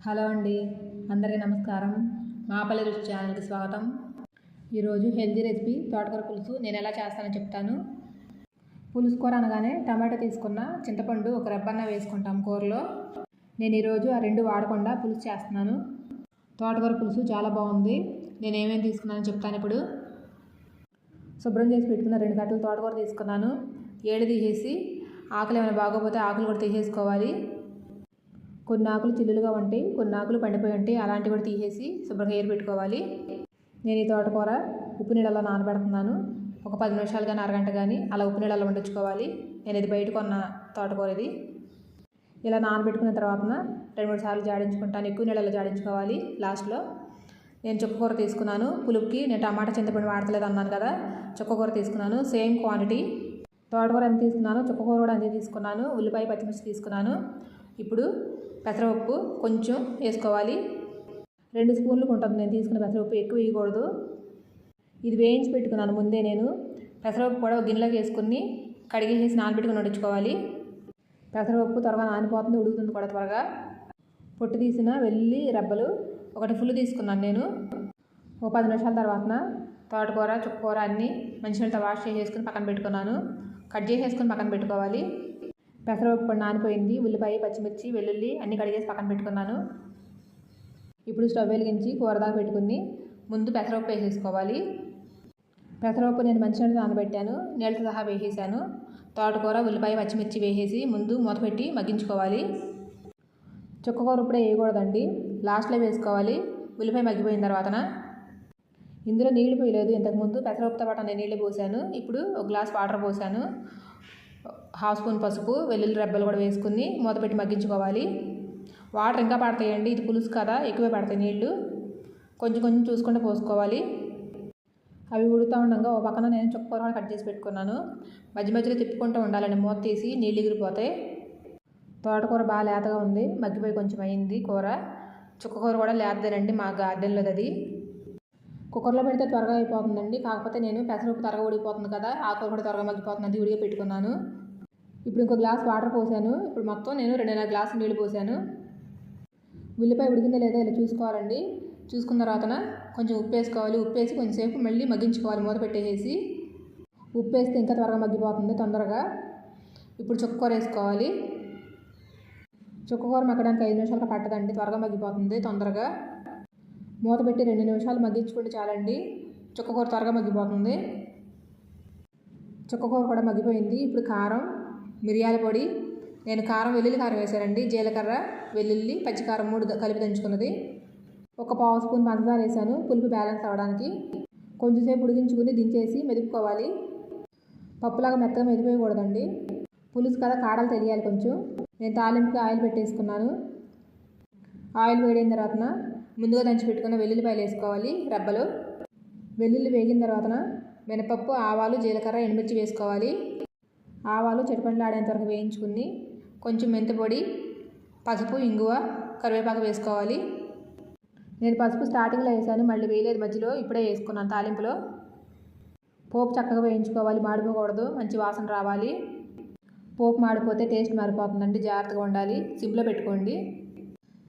Hello అండి, అందరికీ నమస్కారం. మాపల్లి రుచి ఛానల్కి స్వాగతం. ఈరోజు హెల్తీ రెసిపీ తోటకూర పులుసు నేను ఎలా చేస్తానో చెప్తాను. పులుసు కూర అనగానే టమాటో తీసుకున్న, చింతపండు ఒక రెబ్బన్న వేసుకుంటాం కూరలో. నేను ఈరోజు ఆ రెండు వాడకుండా పులుసు చేస్తున్నాను. తోటకూర పులుసు చాలా బాగుంది. నేను ఏమేమి తీసుకున్నానో చెప్తాను ఇప్పుడు. శుభ్రం చేసి పెట్టుకున్న 2 కట్టలు తోటకూర తీసుకున్నాను. ఏడు తీసేసి ఆకులు ఏమైనా బాగోపోతే ఆకులు కూడా తీసేసుకోవాలి. కొన్ని ఆకులు చిల్లులుగా ఉంటాయి, కొన్ని ఆకులు పండిపోయి ఉంటాయి, అలాంటివి కూడా తీసేసి శుభ్రంగా ఏరు పెట్టుకోవాలి. నేను ఈ తోటకూర ఉప్పు నీళ్ళలో నానబెడుతున్నాను. ఒక 10 నిమిషాలు కానీ అరగంట కానీ అలా ఉప్పు నీళ్ళలో వండించుకోవాలి. నేను ఇది బయట కొన్న తోటకూర ఇది. ఇలా నానబెట్టుకున్న తర్వాత 2-3 సార్లు జాడించుకుంటాను. ఎక్కువ నీళ్ళలో జాడించుకోవాలి. లాస్ట్లో నేను చుక్కకూర తీసుకున్నాను. పులుపుకి నేను టమాటా చింతపండు వాడతలేదు అన్నాను కదా, చుక్కకూర తీసుకున్నాను. Same quantity. తోటకూర ఎంత తీసుకున్నాను, చుక్కకూర కూడా అంతే తీసుకున్నాను. ఉల్లిపాయ పచ్చిమిర్చి తీసుకున్నాను. ఇప్పుడు పెసరపప్పు కొంచెం వేసుకోవాలి. 2 స్పూన్లకు ఉంటుంది నేను తీసుకున్న పెసరపప్పు, ఎక్కువ వేయకూడదు. ఇది వేయించి పెట్టుకున్నాను ముందే నేను. పెసరపప్పు కూడా ఒక గిన్నెలోకి వేసుకుని కడిగేసి నానబెట్టుకుని వండించుకోవాలి. పెసరపప్పు త్వరగా నానిపోతుంది, ఉడుకుతుంది కూడా త్వరగా. పొట్టు తీసిన వెల్లుల్లి రెబ్బలు ఒకటి ఫుల్ తీసుకున్నాను నేను. ఒక 10 నిమిషాల తర్వాత తోటకూర చుక్కకూర అన్నీ మంచినీళ్ళతో వాష్ చేసేసుకుని పక్కన పెట్టుకున్నాను. కట్ చేసేసుకుని పక్కన పెట్టుకోవాలి. పెసరపప్పు కూడా నానిపోయింది. ఉల్లిపాయ పచ్చిమిర్చి వెల్లుల్లి అన్నీ కడిగేసి పక్కన పెట్టుకున్నాను. ఇప్పుడు స్టవ్ వెలిగించి కూర దాకా పెట్టుకుని ముందు పెసరపప్పు వేసేసుకోవాలి. పెసరపప్పు నేను మంచినీళ్ళు నానబెట్టాను, నీళ్ళతో సహా వేసేసాను. తోటకూర ఉల్లిపాయ పచ్చిమిర్చి వేసేసి ముందు మూత పెట్టి మగ్గించుకోవాలి. చుక్కకూర ఇప్పుడే వేయకూడదండి, లాస్ట్లో వేసుకోవాలి. ఉల్లిపాయ మగ్గిపోయిన తర్వాతన ఇందులో నీళ్లు పోయలేదు. ఇంతకుముందు పెసరపప్పుతో పాటు నేను నీళ్ళు పోసాను. ఇప్పుడు ఒక గ్లాస్ వాటర్ పోసాను. 1/2 స్పూన్ పసుపు, వెల్లుల్లి రెబ్బలు కూడా వేసుకుని మూత పెట్టి మగ్గించుకోవాలి. వాటర్ ఇంకా పడతాయండి, ఇది పులుసు కదా, ఎక్కువే పడతాయి నీళ్ళు. కొంచెం కొంచెం చూసుకుంటూ పోసుకోవాలి. అవి ఉడుతూ ఉండగా ఒక పక్కన నేను చుక్కకూర కూడా కట్ చేసి పెట్టుకున్నాను. మధ్య మధ్యలో తిప్పుకుంటూ ఉండాలని, మూత తీసి నీళ్ళు ఎగిరిపోతాయి. తోటకూర బాగా లేతగా ఉంది, మగ్గిపోయి కొంచెం అయింది కూర. చుక్కకూర కూడా లేతదేనండి, మా గార్డెన్లో అది. కుక్కర్లో పెడితే త్వరగా అయిపోతుందండి, కాకపోతే నేను పెసరపప్పు త్వరగా ఉడికిపోతుంది కదా, ఆకుకూర కూడా త్వరగా మగ్గిపోతుంది, అది ఉడిగా పెట్టుకున్నాను. ఇప్పుడు ఇంకో గ్లాస్ వాటర్ పోసాను. ఇప్పుడు మొత్తం నేను 2.5 గ్లాసులు నీళ్ళు పోసాను. ఉల్లిపాయ ఉడికిందో లేదో ఇలా చూసుకోవాలండి. చూసుకున్న తర్వాత కొంచెం ఉప్పు వేసుకోవాలి. ఉప్పు వేసి కొంచెంసేపు మళ్ళీ మగ్గించుకోవాలి మూత పెట్టేసి. ఉప్పు వేస్తే ఇంకా త్వరగా మగ్గిపోతుంది తొందరగా. ఇప్పుడు చుక్కకూర వేసుకోవాలి. చుక్కకూర మగ్గడానికి 5 నిమిషాలు పట్టదండి, త్వరగా మగ్గిపోతుంది తొందరగా. మూత పెట్టి 2 నిమిషాలు మగ్గించుకుంటే చాలండి, చుక్కకూర త్వరగా మగ్గిపోతుంది. చుక్కకూర కూడా మగ్గిపోయింది. ఇప్పుడు కారం, మిరియాల పొడి, నేను కారం వెల్లుల్లి కారం వేసానండి, జీలకర్ర వెల్లుల్లి పచ్చికారం 3 కలిపి దంచుకున్నది. ఒక 1/2 స్పూన్ పంచదార వేసాను, పులుపు బ్యాలెన్స్ అవ్వడానికి. కొంచెంసేపు ఉడికించుకుని దించేసి మెదుపుకోవాలి. పప్పులాగా మెత్తగా మెదిపోయకూడదండి, పులుసు కదా, కాడలు తెలియాలి కొంచెం. నేను తాలింపుకి ఆయిల్ పెట్టేసుకున్నాను. ఆయిల్ వేడైన తర్వాత ముందుగా దంచి పెట్టుకున్న వెల్లుల్లిపాయలు వేసుకోవాలి రెబ్బలు. వెల్లుల్లి వేగిన తర్వాత మినపప్పు, ఆవాలు, జీలకర్ర, ఎండుమిర్చి వేసుకోవాలి. ఆవాలు చిటపటలాడేంత వరకు వేయించుకుని కొంచెం మెంతిపొడి, పసుపు, ఇంగువ, కరివేపాకు వేసుకోవాలి. నేను పసుపు స్టార్టింగ్లో వేసాను, మళ్ళీ వేయలేదు మధ్యలో, ఇప్పుడే వేసుకున్నాను తాలింపులో. పోపు చక్కగా వేయించుకోవాలి, మాడిపోకూడదు, మంచి వాసన రావాలి. పోపు మాడిపోతే టేస్ట్ మారిపోతుందండి, జాగ్రత్తగా ఉండాలి. సిమ్లో పెట్టుకోండి.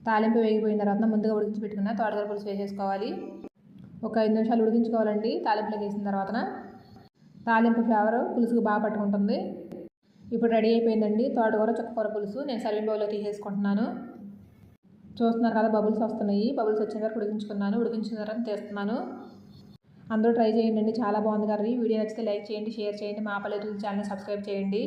తాలింపు వేగిపోయిన తర్వాత ముందుగా ఉడికించి పెట్టుకున్న తోటకూర పులుసు వేసేసుకోవాలి. ఒక 5 నిమిషాలు ఉడికించుకోవాలండి. తాలింపులోకి వేసిన తర్వాత తాలింపు ఫ్లేవర్ పులుసుకు బాగా పట్టుకుంటుంది. ఇప్పుడు రెడీ అయిపోయిందండి తోటకూర చుక్కకూర పులుసు. నేను సర్వింగ్ బౌల్లో తీసేసుకుంటున్నాను. చూస్తున్నారు కదా, బబుల్స్ వస్తున్నాయి. బబుల్స్ వచ్చిన వరకు ఉడికించుకున్నాను. ఉడికించిన తర్వాత తీస్తున్నాను. అందరూ ట్రై చేయండి, చాలా బాగుంది కర్రీ. వీడియో నచ్చితే లైక్ చేయండి, షేర్ చేయండి. మాపల్లి రుచి ఛానల్ని సబ్స్క్రైబ్ చేయండి.